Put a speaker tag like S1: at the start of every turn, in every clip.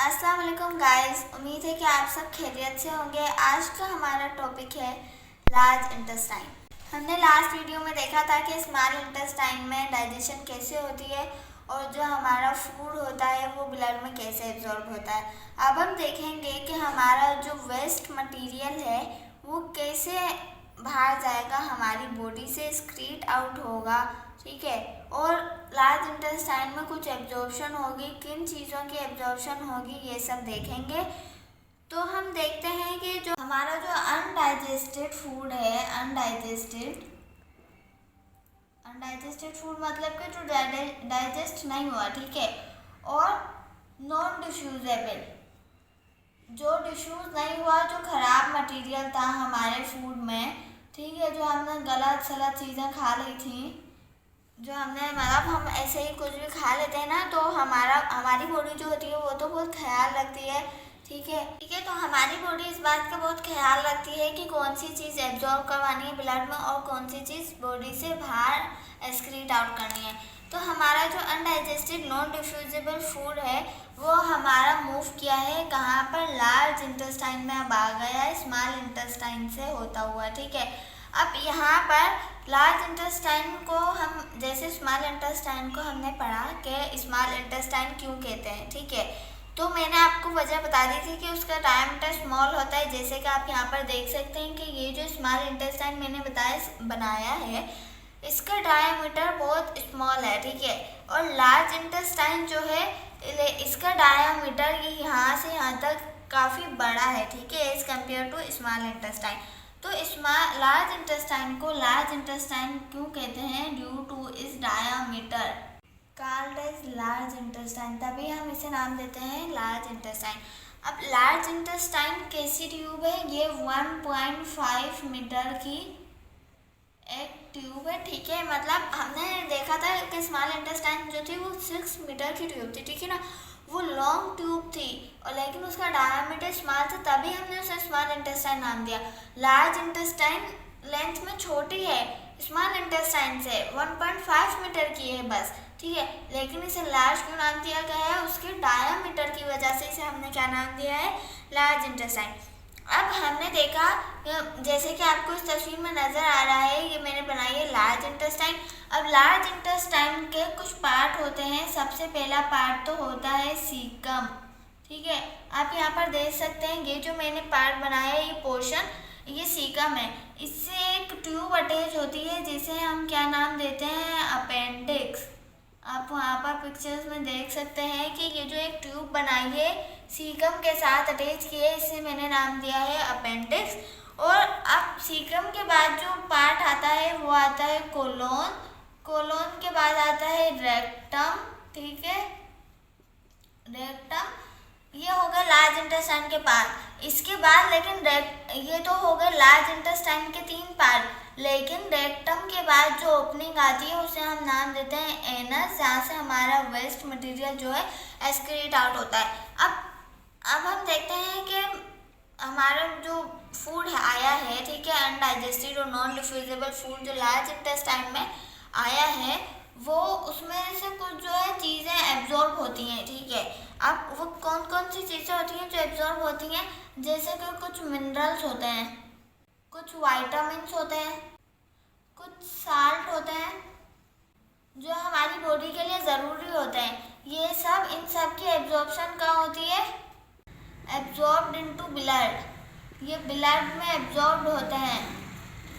S1: अस्सलाम वालेकुम गाइस, उम्मीद है कि आप सब खैरियत से होंगे। आज का हमारा टॉपिक है लार्ज इंटेस्टाइन। हमने लास्ट वीडियो में देखा था कि स्मॉल इंटेस्टाइन में डाइजेशन कैसे होती है और जो हमारा फूड होता है वो ब्लड में कैसे एब्जॉर्ब होता है। अब हम देखेंगे कि हमारा जो वेस्ट मटेरियल है वो कैसे बाहर जाएगा, हमारी बॉडी से एक्सक्रीट आउट होगा, ठीक है। और लार्ज इंटेस्टाइन में कुछ एब्जॉर्प्शन होगी, किन चीज़ों की एब्जॉर्प्शन होगी ये सब देखेंगे। तो हम देखते हैं कि जो हमारा जो अनडाइजेस्टेड फूड है, अनडाइजेस्टेड फूड मतलब कि जो डाइजेस्ट नहीं हुआ, ठीक है, और नॉन डिफ्यूजेबल, जो डिफ्यूज नहीं हुआ, जो खराब मटेरियल था हमारे फूड में, ठीक है, जो हमने गलत सलत चीज़ें खा ली थी, जो हमने मतलब हम ऐसे ही कुछ भी खा लेते हैं ना, तो हमारी बॉडी जो होती है वो तो बहुत ख्याल रखती है, ठीक है। तो हमारी बॉडी इस बात का बहुत ख्याल रखती है कि कौन सी चीज़ एब्जॉर्ब करवानी है ब्लड में और कौन सी चीज़ बॉडी से बाहर एक्सक्रीट आउट करनी है। तो हमारा जो अनडाइजेस्टेड नॉन डिफ्यूजेबल फूड है वो हमारा मूव किया है कहाँ पर, लार्ज इंटेस्टाइन में अब आ गया है, स्मॉल इंटेस्टाइन से होता हुआ, ठीक है। अब यहाँ पर लार्ज इंटेस्टाइन को हम, जैसे स्मॉल इंटेस्टाइन को हमने पढ़ा कि स्मॉल इंटेस्टाइन क्यों कहते हैं, ठीक है। तो मैंने आपको वजह बता दी थी कि उसका डायमीटर स्मॉल होता है, जैसे कि आप यहाँ पर देख सकते हैं कि ये जो स्मॉल इंटेस्टाइन मैंने बनाया है इसका डायमीटर बहुत स्मॉल है, ठीक है। और लार्ज इंटेस्टाइन जो है इसका डायमीटर ये यहाँ से यहाँ तक काफ़ी बड़ा है, ठीक है, as compare to small intestine. तो लार्ज इंटेस्टाइन को लार्ज इंटेस्टाइन क्यों कहते हैं? ड्यू टू इस diameter called as large intestine, तभी हम इसे नाम देते हैं लार्ज इंटेस्टाइन। अब लार्ज इंटेस्टाइन कैसी ट्यूब है? ये 1.5 मीटर की एक ट्यूब है, ठीक है। मतलब हमने देखा था कि स्मॉल इंटेस्टाइन जो थी वो 6 मीटर की ट्यूब थी, ठीक है ना, वो लॉन्ग ट्यूब थी और लेकिन उसका डायमीटर स्मॉल था, तभी हमने उसे स्मॉल इंटेस्टाइन नाम दिया। लार्ज इंटेस्टाइन लेंथ में छोटी है स्मॉल इंटेस्टाइन से, 1.5 मीटर की है बस, ठीक है, लेकिन इसे लार्ज क्यों नाम दिया गया है? उसके डायमीटर की वजह से इसे हमने क्या नाम दिया है? Large intestine. अब हमने देखा जैसे कि आपको इस तस्वीर में नज़र आ रहा है, ये मैंने बनाई है लार्ज इंटेस्टाइन। अब लार्ज इंटेस्टाइन के कुछ पार्ट होते हैं। सबसे पहला पार्ट तो होता है सीकम, ठीक है, आप यहाँ पर देख सकते हैं ये जो मैंने पार्ट बनाया है, ये पोर्शन, ये सीकम है। इससे एक ट्यूब अटैच होती है जिसे हम क्या नाम देते हैं? अपेंडिक्स। आप वहाँ पर पिक्चर्स में देख सकते हैं कि ये जो एक ट्यूब बनाई है सीकम के साथ अटैच की है, इसे मैंने नाम दिया है अपेंडिक्स। और अब सीकम के बाद जो पार्ट आता है वो आता है कोलोन, कोलोन के बाद आता है रेक्टम, ठीक है, रेक्टम। ये हो गए लार्ज इंटेस्टाइन के पार्ट। इसके बाद लेकिन ये तो हो गए लार्ज इंटेस्टाइन के 3 पार्ट, लेकिन रेक्टम के बाद जो ओपनिंग आती है उसे हम नाम देते हैं एनस, जहाँ से हमारा वेस्ट मटेरियल जो है एक्सक्रीट आउट होता है। अब हम देखते हैं कि हमारा जो फूड आया है, ठीक है, अनडाइजेस्टेड और नॉन डिफ्यूजेबल फूड जो लार्ज इंटेस्टाइन में आया है वो उसमें से कुछ जो है चीज़ें एब्जॉर्ब होती हैं, ठीक है। अब वो कौन कौन सी चीज़ें होती हैं जो एब्जॉर्ब होती हैं? जैसे कि कुछ मिनरल्स होते हैं, कुछ वाइटामिन्स होते हैं, कुछ साल्ट होते हैं जो हमारी बॉडी के लिए ज़रूरी होते हैं। ये सब, इन सब की एब्जॉर्प्शन कहाँ होती है? Absorbed into blood. ये ब्लड में एब्जॉर्ब्ड होते हैं।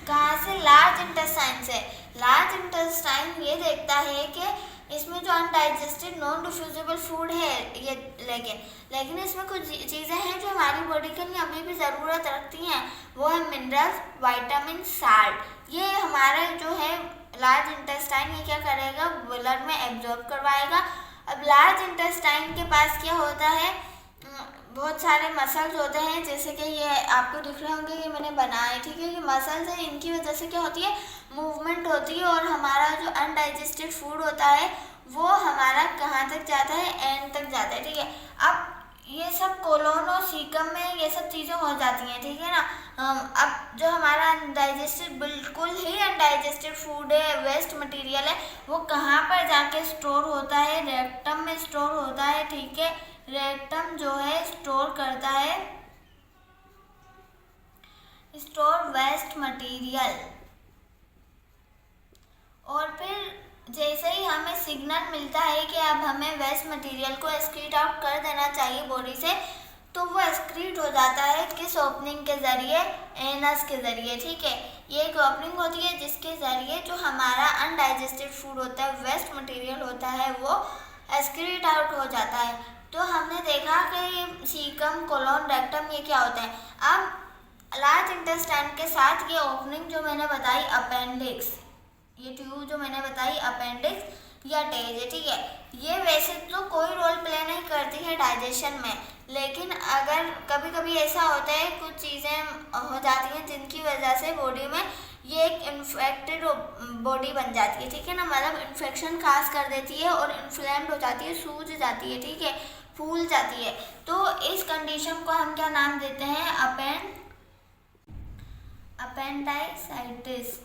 S1: कहाँ से? लार्ज इंटेस्टाइन से। लार्ज इंटेस्टाइन ये देखता है कि इसमें जो अनडाइजेस्टेड नॉन डिफ्यूजेबल फूड है ये, लेकिन इसमें कुछ चीज़ें हैं जो हमारी बॉडी के लिए अभी भी ज़रूरत रखती हैं, वो है मिनरल्स, वाइटामिन, साल्ट। ये हमारा जो है लार्ज इंटेस्टाइन ये क्या करेगा? ब्लड में एब्जॉर्ब करवाएगा। अब लार्ज इंटेस्टाइन के पास क्या होता है? बहुत सारे मसल्स होते हैं, जैसे कि ये आपको दिख रहे होंगे, ये मैंने बनाए, ठीक है, ये मसल्स हैं, इनकी वजह से क्या होती है? मूवमेंट होती है और हमारा जो अनडाइजेस्टेड फूड होता है वो हमारा कहाँ तक जाता है? एंड तक जाता है, ठीक है। अब ये सब कोलोन और सीकम में ये सब चीज़ें हो जाती हैं, ठीक है ना। अब जो हमारा अनडाइजेस्टेड, बिल्कुल ही अनडाइजेस्टेड फूड है, वेस्ट मटेरियल है, वो कहाँ पर जाके स्टोर होता है? रेक्टम में स्टोर होता है, ठीक है, रेक्टम जो है स्टोर करता है, स्टोर वेस्ट मटेरियल। और फिर जैसे ही हमें सिग्नल मिलता है कि अब हमें वेस्ट मटेरियल को एक्सक्रीट आउट कर देना चाहिए बॉडी से, तो वो एक्सक्रीट हो जाता है किस ओपनिंग के ज़रिए, एनस के ज़रिए। ठीक है, ये एक ओपनिंग होती है जिसके ज़रिए जो हमारा अनडाइजेस्टेड फूड होता है, वेस्ट मटेरियल होता है, वो एक्सक्रीट आउट हो जाता है। तो हमने देखा कि सीकम, कोलोन, रेक्टम ये क्या होता है। अब लार्ज इंटेस्टाइन के साथ ये ओपनिंग जो मैंने बताई अपेंडिक्स, ये ट्यूब जो मैंने बताई अपेंडिक्स या टेज है। ठीक है, ये वैसे तो कोई रोल प्ले नहीं करती है डाइजेशन में, लेकिन अगर कभी कभी ऐसा होता है कुछ चीज़ें हो जाती हैं जिनकी वजह से बॉडी में ये एक इन्फेक्टेड बॉडी बन जाती है। ठीक है ना, मतलब इन्फेक्शन खास कर देती है और इन्फ्लेम्ड हो जाती है, सूज जाती है। ठीक है, फूल जाती है। तो इस कंडीशन को हम क्या नाम देते हैं, अपेंडाइसाइटिस।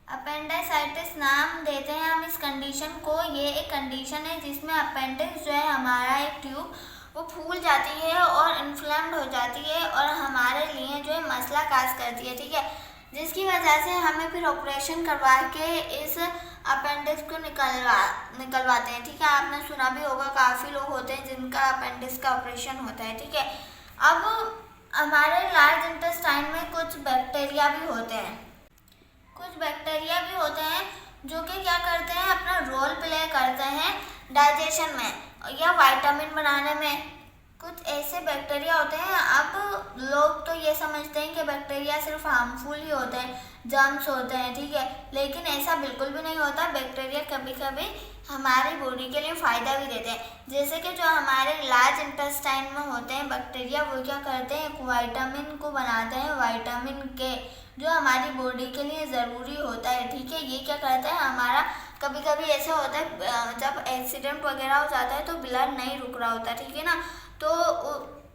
S1: अपेंडाइसाइटिस नाम देते हैं हम इस कंडीशन को। ये एक कंडीशन है जिसमें अपेंडिक्स जो है हमारा एक ट्यूब, वो फूल जाती है और इन्फ्लेम्ड हो जाती है और हमारे लिए जो है मसला काज करती है। ठीक है, जिसकी वजह से हमें फिर ऑपरेशन करवा के इस अपेंडिक्स को निकलवाते हैं। ठीक है, आपने सुना भी होगा, काफ़ी लोग होते हैं जिनका अपेंडिक्स का ऑपरेशन होता है। ठीक है, अब हमारे लार्ज इंटेस्टाइन में कुछ बैक्टीरिया भी होते हैं, जो कि क्या करते हैं, अपना रोल प्ले करते हैं डाइजेशन में या विटामिन बनाने में। कुछ ऐसे बैक्टीरिया होते हैं, अब लोग तो ये समझते हैं कि बैक्टीरिया सिर्फ हार्मफुल ही होते हैं, जर्म्स होते हैं। ठीक है, लेकिन ऐसा बिल्कुल भी नहीं होता। बैक्टीरिया कभी कभी हमारी बॉडी के लिए फ़ायदा भी देते हैं। जैसे कि जो हमारे लार्ज इंटेस्टाइन में होते हैं बैक्टीरिया, वो क्या करते हैं, एक विटामिन को बनाते हैं, विटामिन के, जो हमारी बॉडी के लिए ज़रूरी होता है। ठीक है, ये क्या करता है, हमारा कभी कभी ऐसा होता है जब एक्सीडेंट वगैरह हो जाता है तो ब्लड नहीं रुक रहा होता। ठीक है ना, तो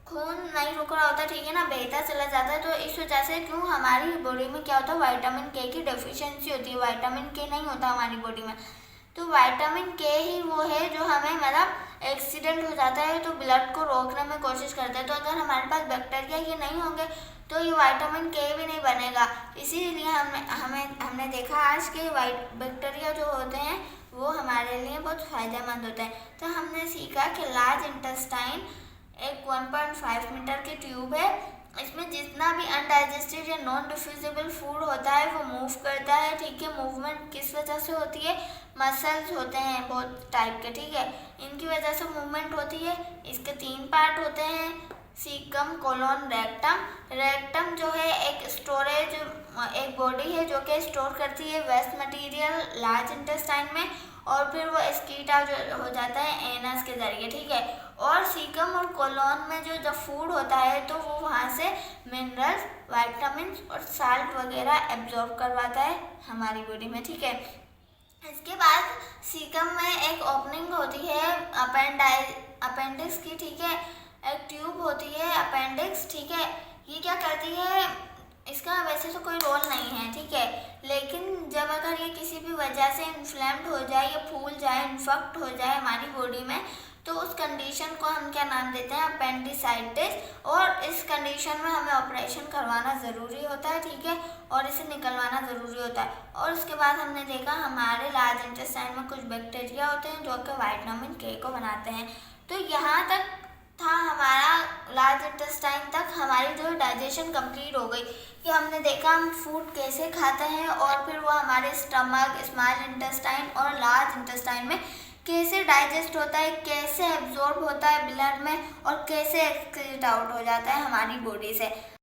S1: खून नहीं रुक रहा होता। ठीक है ना, बहता चला जाता है। तो इस वजह से क्यों हमारी बॉडी में क्या होता है, विटामिन के की डेफिशिएंसी होती है। विटामिन के नहीं होता हमारी बॉडी में, तो विटामिन के ही वो है जो हमें, मतलब एक्सीडेंट हो जाता है तो ब्लड को रोकने में कोशिश करता है। तो अगर हमारे पास बैक्टीरिया ये नहीं होंगे तो ये विटामिन के भी नहीं बनेगा। इसीलिए हमने देखा आज के बैक्टीरिया जो होते हैं वो हमारे लिए बहुत फ़ायदेमंद होते हैं। तो हमने सीखा कि लार्ज इंटेस्टाइन एक 1.5 मीटर की ट्यूब है। इसमें जितना भी अनडाइजेस्टेड या नॉन डिफ्यूजिबल फूड होता है वो मूव करता है। ठीक है, मूवमेंट किस वजह से होती है, मसल्स होते हैं बहुत टाइप के। ठीक है, इनकी वजह से मूवमेंट होती है। इसके 3 पार्ट होते हैं, सीकम, कोलोन, रेक्टम। रेक्टम जो है एक स्टोरेज, एक बॉडी है जो कि स्टोर करती है वेस्ट मटेरियल लार्ज इंटेस्टाइन में, और फिर वो एक्सक्रीट आउट हो जाता है एनस के ज़रिए। ठीक है, और सीकम और कोलोन में जो फूड होता है तो वो वहाँ से मिनरल्स, विटामिन्स और साल्ट वगैरह एब्जॉर्ब करवाता है हमारी बॉडी में। ठीक है, इसके बाद सीकम में एक ओपनिंग होती है अपेंडिक्स की। ठीक है, एक ट्यूब होती है अपेंडिक्स। ठीक है, ये क्या करती है, इसका वैसे तो कोई रोल नहीं है। ठीक है, लेकिन जब अगर ये किसी भी वजह से इन्फ्लेम्ड हो जाए या फूल जाए, इन्फेक्ट हो जाए हमारी बॉडी में, तो उस कंडीशन को हम क्या नाम देते हैं, अपेंडिसाइटिस। और इस कंडीशन में हमें ऑपरेशन करवाना ज़रूरी होता है। ठीक है, और इसे निकलवाना ज़रूरी होता है। और उसके बाद हमने देखा हमारे लार्ज इंटेस्टाइन में कुछ बैक्टीरिया होते हैं जो कि विटामिन के को बनाते हैं। तो यहाँ तक था हमारा लार्ज इंटेस्टाइन तक हमारी जो डाइजेशन कंप्लीट हो गई, कि हमने देखा हम फूड कैसे खाते हैं और फिर वो हमारे स्टमक, स्मॉल इंटेस्टाइन और लार्ज इंटेस्टाइन में कैसे डाइजेस्ट होता है, कैसे एब्जॉर्ब होता है ब्लड में और कैसे एक्सक्रीट आउट हो जाता है हमारी बॉडी से।